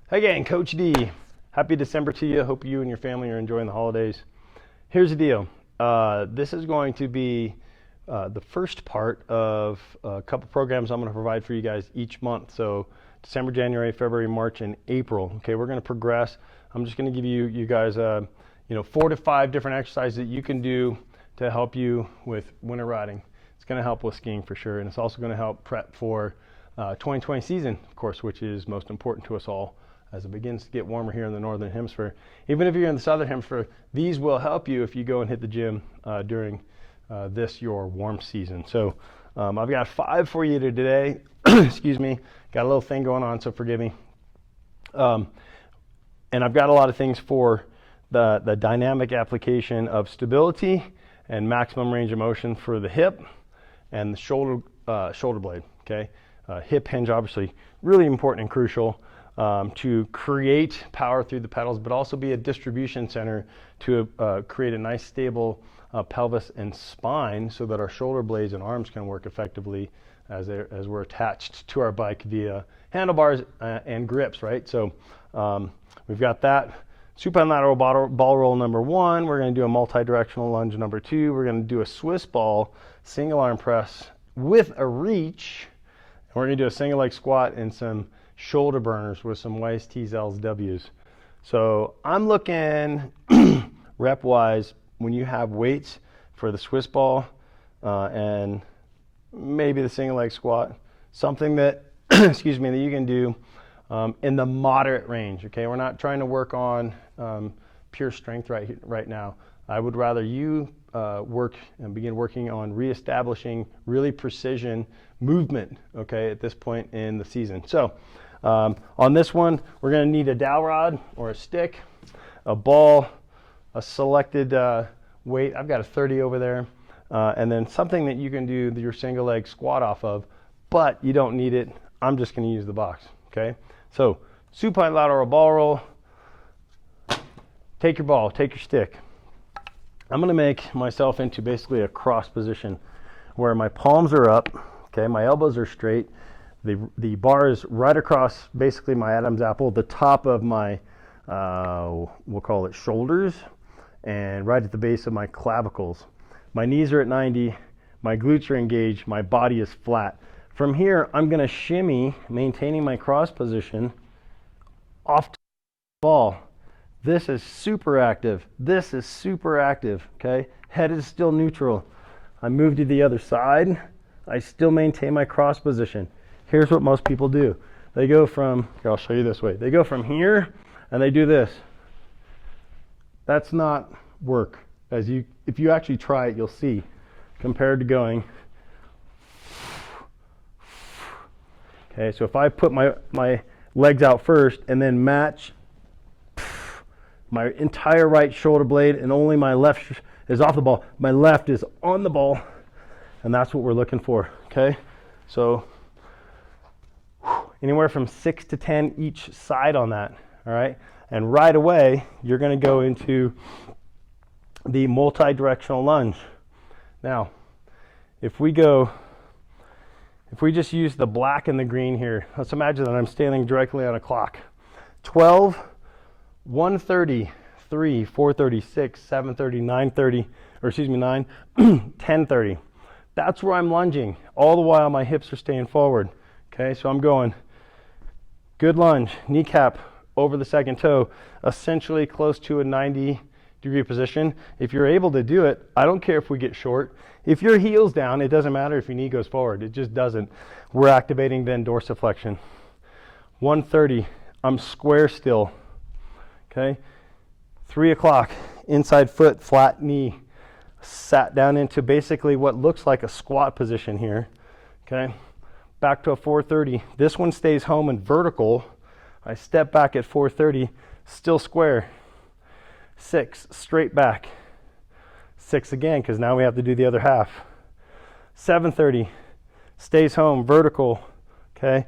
Hey gang, Coach D. Happy December to you. Hope you and your family are enjoying the holidays. Here's the deal. This is going to be the first part of a couple programs I'm going to provide for you guys each month. So December, January, February, March, and April. Okay, we're going to progress. I'm just going to give you guys 4 to 5 different exercises that you can do to help you with winter riding. It's going to help with skiing for sure, and it's also going to help prep for 2020 season, of course, which is most important to us all as it begins to get warmer here in the northern hemisphere. Even if you're in the southern hemisphere, these will help you if you go and hit the gym during your warm season. So I've got 5 for you today. Excuse me, got a little thing going on, so forgive me. And I've got a lot of things for the dynamic application of stability and maximum range of motion for the hip and the shoulder blade. Okay, hip hinge obviously really important and crucial to create power through the pedals, but also be a distribution center to create a nice stable pelvis and spine so that our shoulder blades and arms can work effectively as we're attached to our bike via handlebars and grips, right? So we've got that. Supine lateral ball roll number 1. We're going to do a multi-directional lunge number 2. We're going to do a Swiss ball single arm press with a reach. And we're going to do a single leg squat and some shoulder burners with some Y's, T's, L's, W's. So I'm looking rep wise when you have weights for the Swiss ball and maybe the single leg squat, something that excuse me, that you can do in the moderate range. Okay, we're not trying to work on pure strength right now. I would rather you work and begin working on reestablishing really precision movement, okay, at this point in the season. So on this one, we're going to need a dowel rod or a stick, a ball, a selected weight. I've got a 30 over there, and then something that you can do your single leg squat off of, but you don't need it. I'm just going to use the box, okay? So supine lateral ball roll. Take your ball, take your stick. I'm going to make myself into basically a cross position where my palms are up, okay, my elbows are straight. The bar is right across basically my Adam's apple, the top of my, we'll call it shoulders, and right at the base of my clavicles. My knees are at 90, my glutes are engaged, my body is flat. From here, I'm going to shimmy, maintaining my cross position, off to the ball. This is super active. This is super active, okay? Head is still neutral. I move to the other side. I still maintain my cross position. Here's what most people do. They go from, here, I'll show you this way. They go from here and they do this. That's not work. If you actually try it, you'll see, compared to going. Okay, so if I put my legs out first and then match my entire right shoulder blade and only my left is off the ball, my left is on the ball, and that's what we're looking for, okay? So anywhere from 6 to 10 each side on that, all right? And right away, you're going to go into the multi-directional lunge. Now, if we just use the black and the green here, let's imagine that I'm standing directly on a clock. 12, 1:30, 3, 4:30, 6, 7:30, 9:30, or excuse me, 9, 10:30. That's where I'm lunging, all the while my hips are staying forward. Okay, so I'm going good lunge, kneecap over the second toe, essentially close to a 90-degree position. If you're able to do it, I don't care if we get short. If your heel's down, it doesn't matter if your knee goes forward. It just doesn't. We're activating then dorsiflexion. 1:30, I'm square still. Okay, 3 o'clock, inside foot, flat knee, sat down into basically what looks like a squat position here. Okay, back to a 4:30. This one stays home and vertical. I step back at 4:30, still square. 6, straight back. 6 again, because now we have to do the other half. 7:30, stays home, vertical. Okay,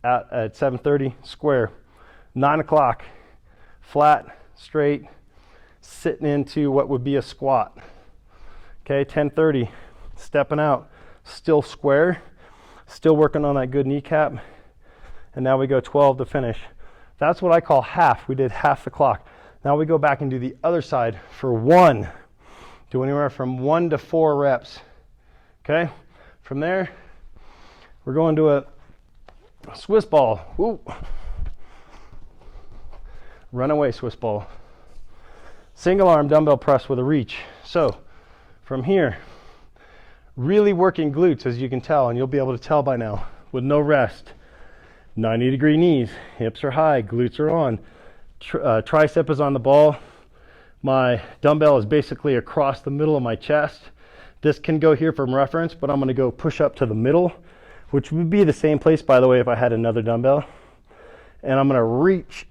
at 7:30, square. 9 o'clock, flat, straight, sitting into what would be a squat. Okay, 10:30, stepping out, still square, still working on that good kneecap. And now we go 12 to finish. That's what I call half. We did half the clock. Now we go back and do the other side for 1. Do anywhere from 1 to 4 reps. Okay? From there, we're going to a Swiss ball. Woo. Runaway Swiss ball. Single arm dumbbell press with a reach. So from here, really working glutes, as you can tell, and you'll be able to tell by now, with no rest. 90-degree knees, hips are high, glutes are on, tricep is on the ball. My dumbbell is basically across the middle of my chest. This can go here from reference, but I'm going to go push up to the middle, which would be the same place, by the way, if I had another dumbbell. And I'm going to reach,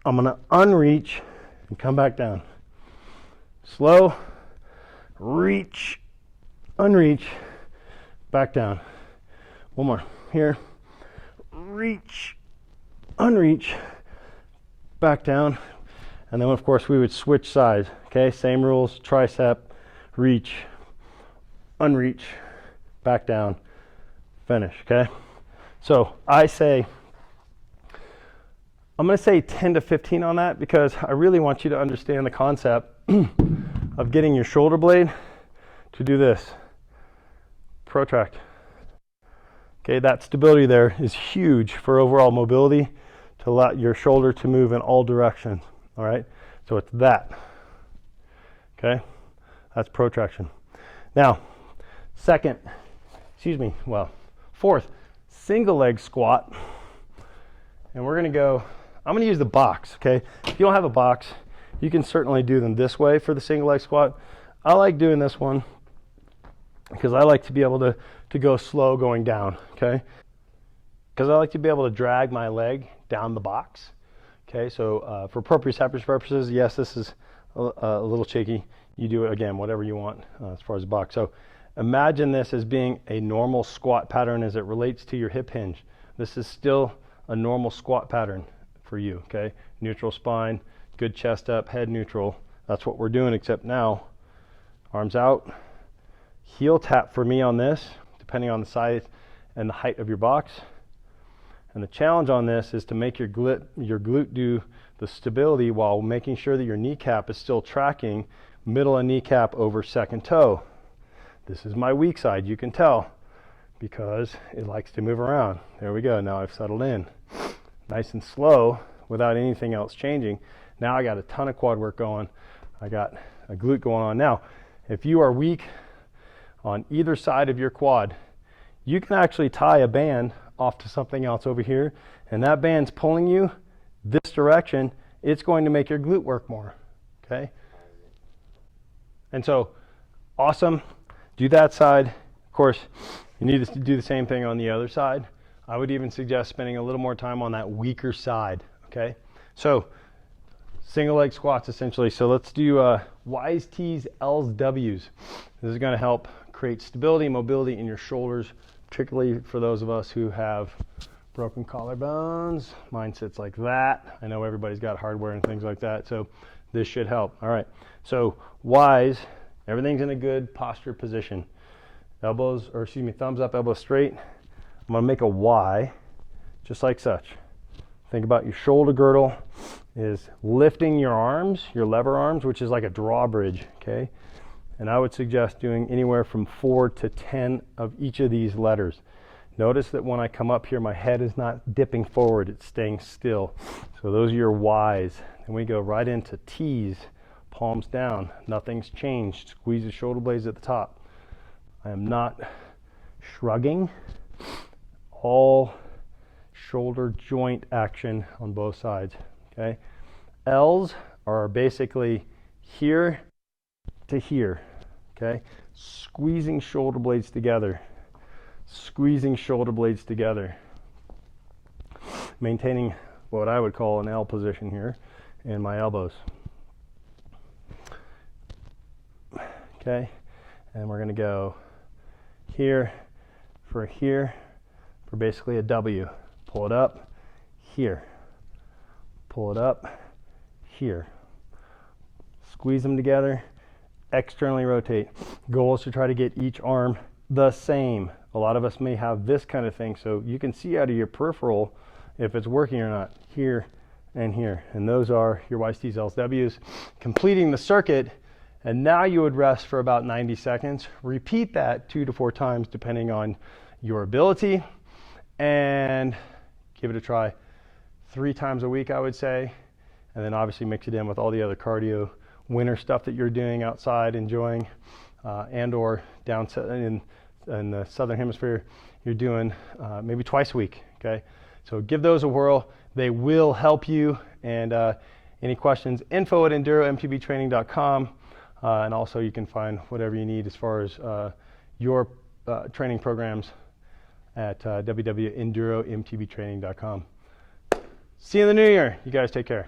I'm going to unreach and come back down. Slow, reach, unreach, back down. One more. Here, reach, unreach, back down. And then, of course, we would switch sides. Okay, same rules, tricep, reach, unreach, back down, finish. Okay, so I'm going to say 10 to 15 on that, because I really want you to understand the concept of getting your shoulder blade to do this. Protract. Okay, that stability there is huge for overall mobility, to allow your shoulder to move in all directions. All right, so it's that. Okay, that's protraction. Now, fourth, single leg squat. And we're going to go, I'm going to use the box. Okay, if you don't have a box, you can certainly do them this way for the single leg squat. I like doing this one because I like to be able to go slow going down, okay? Because I like to be able to drag my leg down the box, okay? So for proprioception purposes, yes, this is a little shaky. You do it, again, whatever you want as far as the box. So imagine this as being a normal squat pattern as it relates to your hip hinge. This is still a normal squat pattern for you, okay? Neutral spine, good chest up, head neutral. That's what we're doing, except now, arms out, heel tap for me on this, depending on the size and the height of your box. And the challenge on this is to make your glute do the stability while making sure that your kneecap is still tracking middle of kneecap over second toe. This is my weak side, you can tell, because it likes to move around. There we go, now I've settled in. Nice and slow without anything else changing. Now I got a ton of quad work going. I got a glute going on. Now, if you are weak on either side of your quad, you can actually tie a band off to something else over here, and that band's pulling you this direction. It's going to make your glute work more, okay? And so, awesome. Do that side. Of course, you need to do the same thing on the other side. I would even suggest spending a little more time on that weaker side, okay? So, single leg squats essentially. So let's do Y's, T's, L's, W's. This is going to help create stability, mobility in your shoulders, particularly for those of us who have broken collarbones. Mine sits like that. I know everybody's got hardware and things like that, so this should help. All right, so Y's, everything's in a good posture position. Thumbs up, elbows straight. I'm going to make a Y, just like such. Think about your shoulder girdle is lifting your arms, your lever arms, which is like a drawbridge, okay? And I would suggest doing anywhere from 4 to 10 of each of these letters. Notice that when I come up here, my head is not dipping forward, it's staying still. So those are your Y's. And we go right into T's, palms down, nothing's changed. Squeeze the shoulder blades at the top. I am not shrugging. All shoulder joint action on both sides, okay? L's are basically here to here, okay? Squeezing shoulder blades together, maintaining what I would call an L position here in my elbows, okay? And we're gonna go here for basically a W. Pull it up here, pull it up here, squeeze them together, externally rotate. Goal is to try to get each arm the same. A lot of us may have this kind of thing, so you can see out of your peripheral if it's working or not. Here, and here. And those are your YSTs, LSWs, completing the circuit. And now you would rest for about 90 seconds. Repeat that 2 to 4 times depending on your ability, and give it a try 3 times a week, I would say. And then obviously mix it in with all the other cardio winter stuff that you're doing outside, enjoying, and or down in the southern hemisphere, you're doing maybe twice a week. Okay, so give those a whirl. They will help you. And any questions, info@enduromtbtraining.com. And also you can find whatever you need as far as your training programs at www.enduromtbtraining.com. See you in the new year. You guys take care.